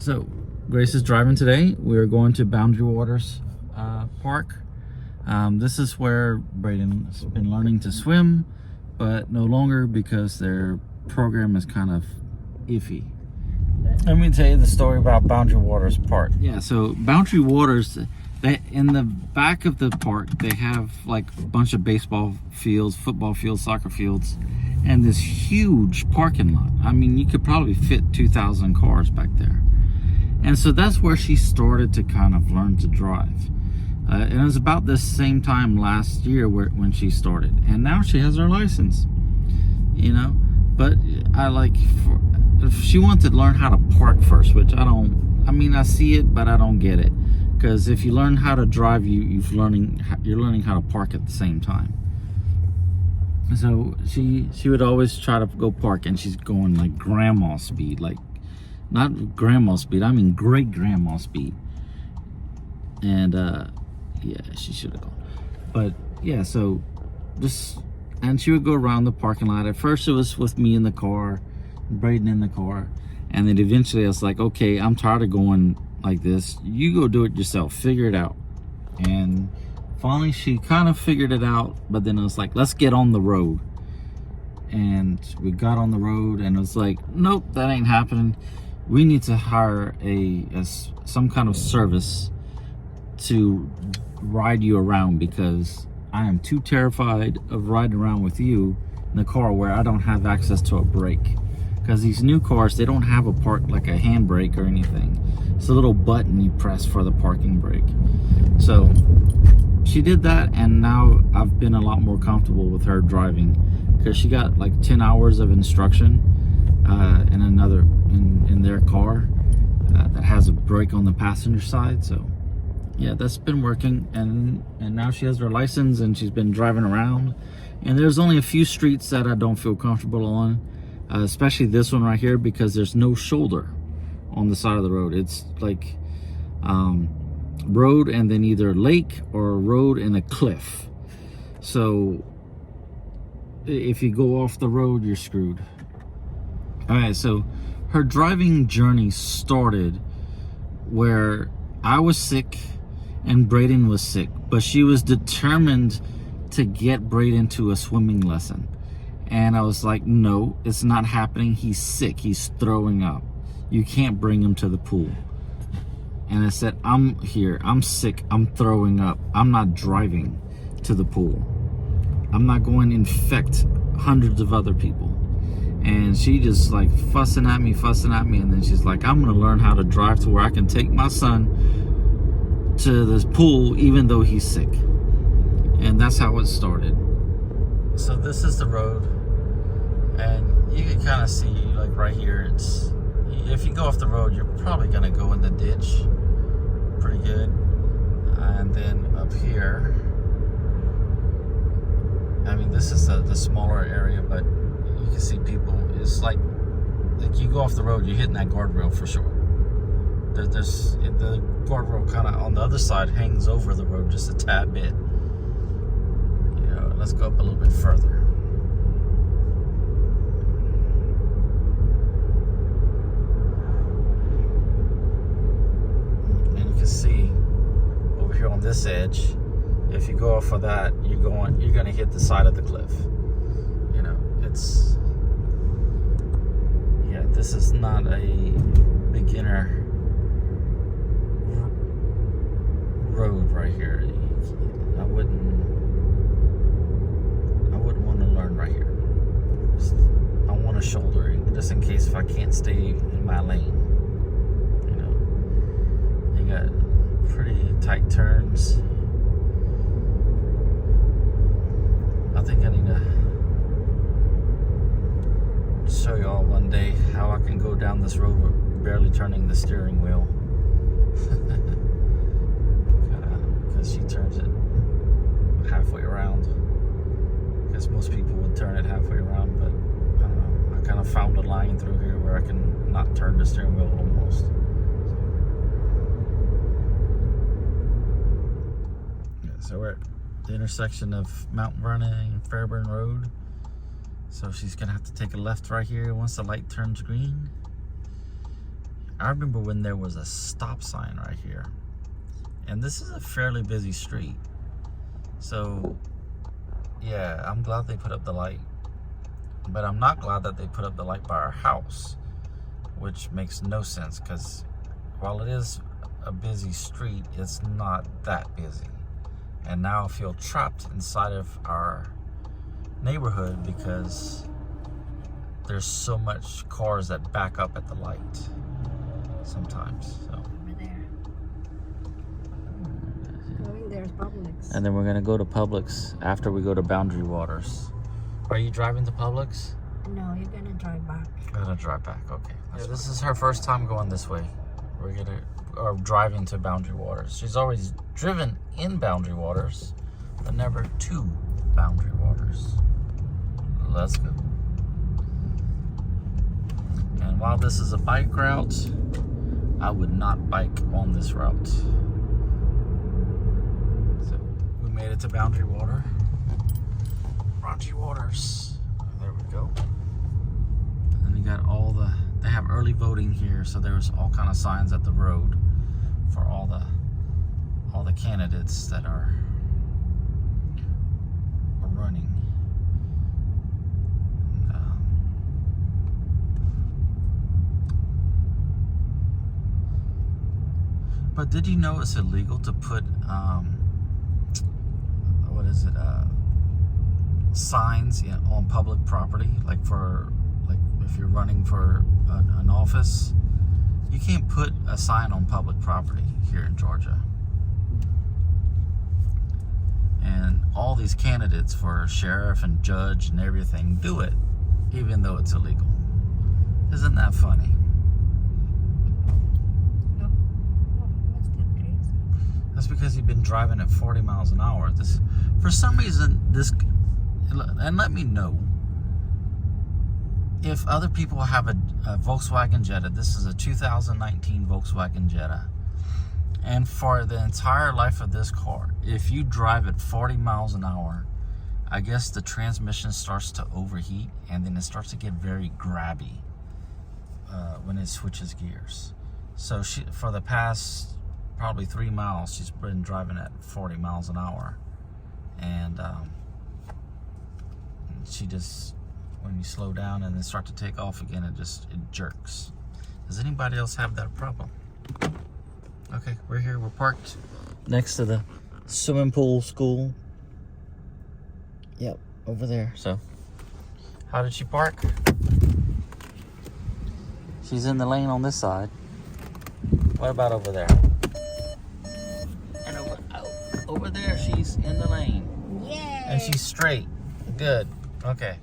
So Grace is driving today. We're going to Boundary Waters Park. This is where Braden's been learning to swim, but no longer because their program is kind of iffy. Let me tell you the story about Boundary Waters Park. Yeah, so Boundary Waters, in the back of the park, they have like a bunch of baseball fields, football fields, soccer fields, and this huge parking lot. I mean, you could probably fit 2,000 cars back there. And so that's where she started to kind of learn to drive. And it was about the same time last year when she started. And now she has her license, you know. But she wanted to learn how to park first, which I see it, but I don't get it. Because if you learn how to drive, you're learning how to park at the same time. So she would always try to go park, and she's going like grandma speed, like not grandma speed, I mean great grandma speed. And yeah, she should have gone. But yeah, so and she would go around the parking lot. At first it was with me in the car, Braden in the car, and then eventually I was like, okay, I'm tired of going like this, you go do it yourself, figure it out. And finally she kind of figured it out, but then I was like, let's get on the road. And we got on the road, and it was like, nope, that ain't happening. We need to hire some kind of service to ride you around, because I am too terrified of riding around with you in the car where I don't have access to a brake. Because these new cars, they don't have a handbrake or anything. It's a little button you press for the parking brake. So she did that, and now I've been a lot more comfortable with her driving, because she got like 10 hours of instruction in their car that has a brake on the passenger side. So yeah, that's been working, and now she has her license, and she's been driving around. And there's only a few streets that I don't feel comfortable on, especially this one right here, because there's no shoulder on the side of the road. It's like road and then either lake or a road and a cliff. So if you go off the road, you're screwed. All right, so her driving journey started where I was sick and Braden was sick, but she was determined to get Braden to a swimming lesson. And I was like, no, it's not happening. He's sick. He's throwing up. You can't bring him to the pool. And I said, I'm here. I'm sick. I'm throwing up. I'm not driving to the pool. I'm not going to infect hundreds of other people. And she just like fussing at me. And then she's like, I'm going to learn how to drive to where I can take my son to this pool, even though he's sick. And that's how it started. So this is the road. And you can kind of see, like right here, if you go off the road, you're probably going to go in the ditch pretty good. And then up here, I mean, this is the smaller area, but you can see people. It's like you go off the road, you're hitting that guardrail for sure. The guardrail kind of on the other side hangs over the road just a tad bit. You know, let's go up a little bit further. See over here on this edge, if you go off of that, you're going to hit the side of the cliff. You know, this is not a beginner road right here. I wouldn't want to learn right here. I want a shoulder, just in case if I can't stay in my lane. Got pretty tight turns. I think I need to show y'all one day how I can go down this road with barely turning the steering wheel. Because she turns it halfway around. I guess most people would turn it halfway around, but I don't know. I kind of found a line through here where I can not turn the steering wheel almost. So we're at the intersection of Mount Vernon and Fairburn Road. So she's gonna have to take a left right here once the light turns green. I remember when there was a stop sign right here. And this is a fairly busy street. So, yeah, I'm glad they put up the light. But I'm not glad that they put up the light by our house, which makes no sense because while it is a busy street, it's not that busy. And now I feel trapped inside of our neighborhood because there's so much cars that back up at the light sometimes. So Over there. Going there's Publix. and then we're gonna go to Publix after we go to Boundary Waters. Are you driving to Publix? No, you're gonna drive back. I'm gonna drive back. Okay. Yeah, this is her first time going this way. We're driving to Boundary Waters. She's always driven in Boundary Waters, but never to Boundary Waters. Let's go. And while this is a bike route, I would not bike on this route. So we made it to Boundary Waters. There we go. And you got all the, they have early voting here, so there was all kind of signs at the road for all the candidates that are running. But did you know it's illegal to put what is it? Signs on public property, like if you're running for an office, you can't put a sign on public property here in Georgia. And all these candidates for sheriff and judge and everything do it, even though it's illegal. Isn't that funny? Oh, what's that crazy? That's because you've been driving at 40 miles an hour. This, for some reason, and let me know if other people have a Volkswagen Jetta. This is a 2019 Volkswagen Jetta. And for the entire life of this car, if you drive at 40 miles an hour, I guess the transmission starts to overheat and then it starts to get very grabby when it switches gears. So for the past probably 3 miles, she's been driving at 40 miles an hour. And she just, when you slow down and then start to take off again, it jerks. Does anybody else have that problem? Okay, we're here. We're parked next to the swimming pool school. Yep, over there. So, how did she park? She's in the lane on this side. What about over there? And over there, she's in the lane. Yay! And she's straight. Good. Okay.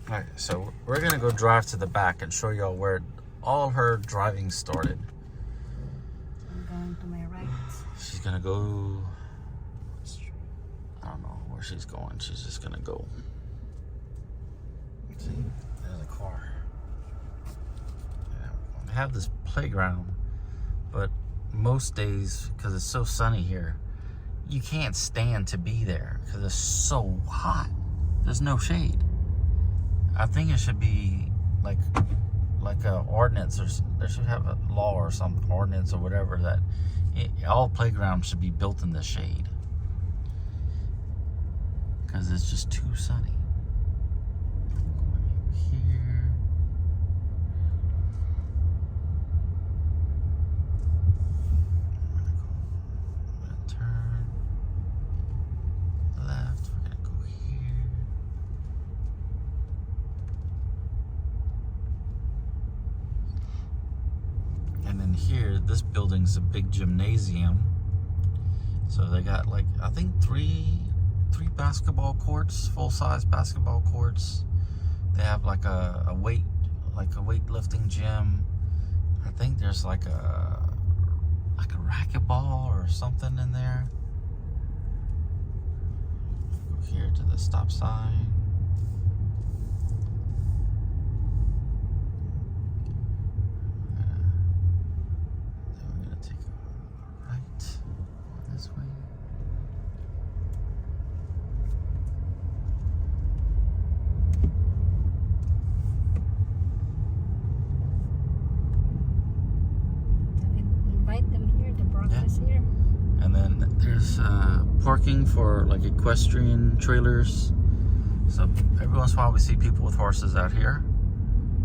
All right, so we're gonna go drive to the back and show y'all where all her driving started. I'm going to my right. She's gonna go, I don't know where she's going. She's just gonna go. See, there's a car. Yeah, we have this playground, but most days, because it's so sunny here, you can't stand to be there because it's so hot. There's no shade. I think it should be like a ordinance, or there should have a law or some ordinance or whatever that all playgrounds should be built in the shade because it's just too sunny. Going here. I'm gonna turn left. We're gonna go here. And then here, this building's a big gymnasium. So they got like, I think three basketball courts, full-size basketball courts. They have like a weightlifting gym. I think there's like a racquetball or something in there. Go here to the stop sign. And then there's parking for like equestrian trailers. So every once in a while we see people with horses out here.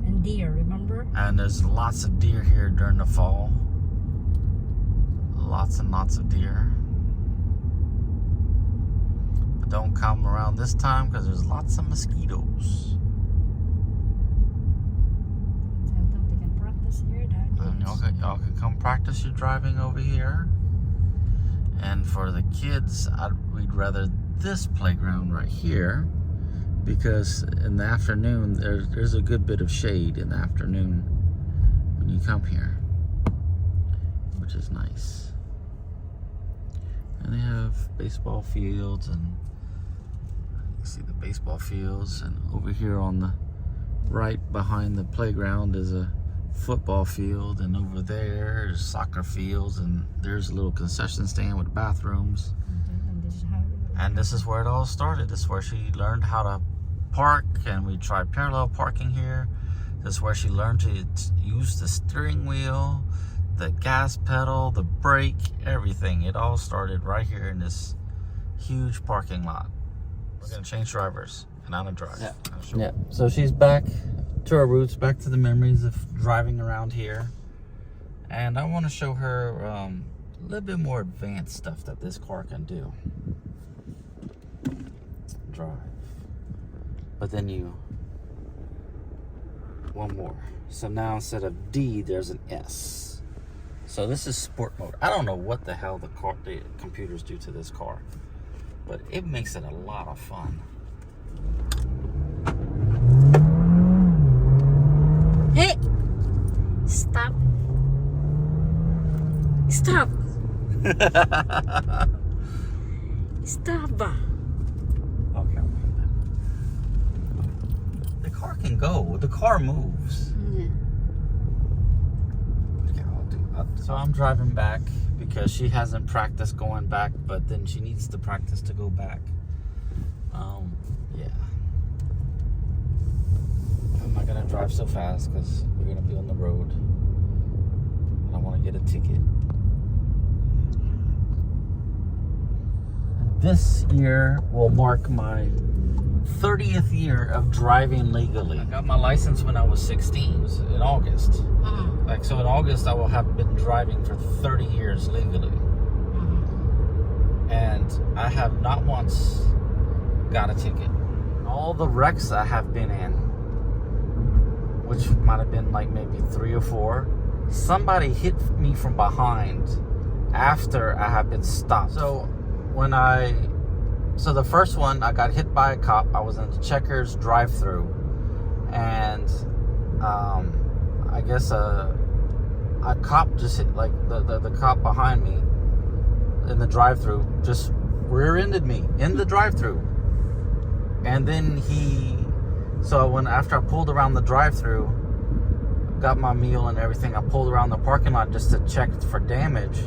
And deer, remember? And there's lots of deer here during the fall. Lots and lots of deer. But don't come around this time because there's lots of mosquitoes. Tell them they can practice here, Dad. And y'all can come practice your driving over here. And for the kids, we'd rather this playground right here, because in the afternoon there's a good bit of shade in the afternoon when you come here, which is nice. And they have baseball fields, and you see the baseball fields, and over here on the right behind the playground is a football field, and over there is soccer fields, and there's a little concession stand with bathrooms. And this is how. And this is where it all started. This is where she learned how to park, and we tried parallel parking here. This is where she learned to use the steering wheel, the gas pedal, the brake, everything. It all started right here in this huge parking lot. We're gonna change drivers, and I'm gonna drive. Yeah. So she's back to her roots, back to the memories of driving around here. And I want to show her a little bit more advanced stuff that this car can do. Drive. But then one more. So now instead of D, there's an S. So this is sport mode. I don't know what the hell the computers do to this car, but it makes it a lot of fun. Hey! Stop. Stop. Stop. Okay. The car can go. The car moves. Yeah. Okay, so I'm driving back because she hasn't practiced going back, but then she needs to practice to go back. Yeah. I'm not gonna drive so fast because we're gonna be on the road. I don't want to get a ticket. This year will mark my 30th year of driving legally. I got my license when I was 16. It was in August. Mm-hmm. So in August I will have been driving for 30 years legally. Mm-hmm. And I have not once got a ticket. All the wrecks I have been in, which might have been like maybe 3 or 4, somebody hit me from behind after I have been stopped. So the first one, I got hit by a cop. I was in the Checkers drive-thru, and I guess a cop just hit, like the cop behind me in the drive-thru just rear-ended me in the drive-thru. And then after I pulled around the drive-thru, got my meal and everything, I pulled around the parking lot just to check for damage,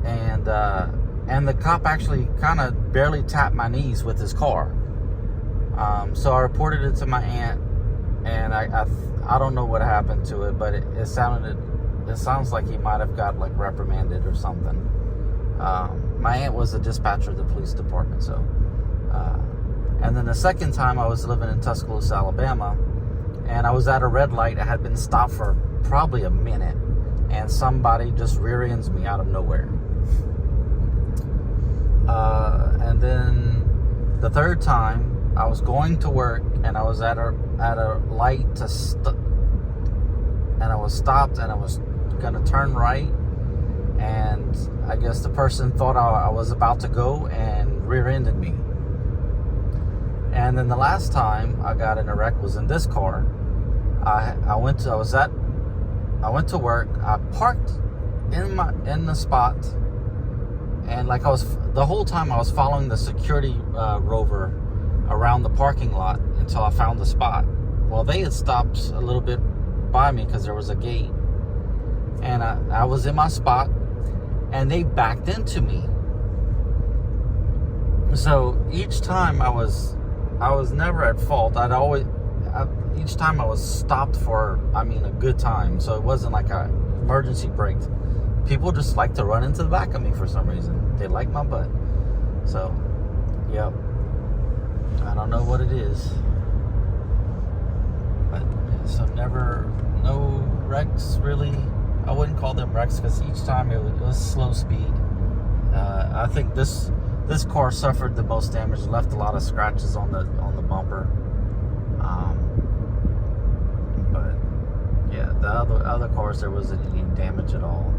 and the cop actually kind of barely tapped my knees with his car. So I reported it to my aunt, and I don't know what happened to it, but it sounds like he might have got like reprimanded or something. My aunt was a dispatcher of the police department, so. And then the second time I was living in Tuscaloosa, Alabama, and I was at a red light. I had been stopped for probably a minute, and somebody just rear ends me out of nowhere. And then the third time, I was going to work, and I was at a light and I was stopped, and I was gonna turn right, and I guess the person thought I was about to go and rear-ended me. And then the last time I got in a wreck was in this car. I went to work. I parked in the spot, and like the whole time I was following the security rover around the parking lot until I found the spot. Well, they had stopped a little bit by me because there was a gate, and I was in my spot, and they backed into me. So each time I was never at fault. Each time I was stopped for, a good time. So it wasn't like a emergency brake. people just like to run into the back of me for some reason. They like my butt. So, yep. I don't know what it is. But, so no wrecks really. I wouldn't call them wrecks because each time it was slow speed. I think this car suffered the most damage, left a lot of scratches on the bumper. But yeah, the other cars there wasn't any damage at all.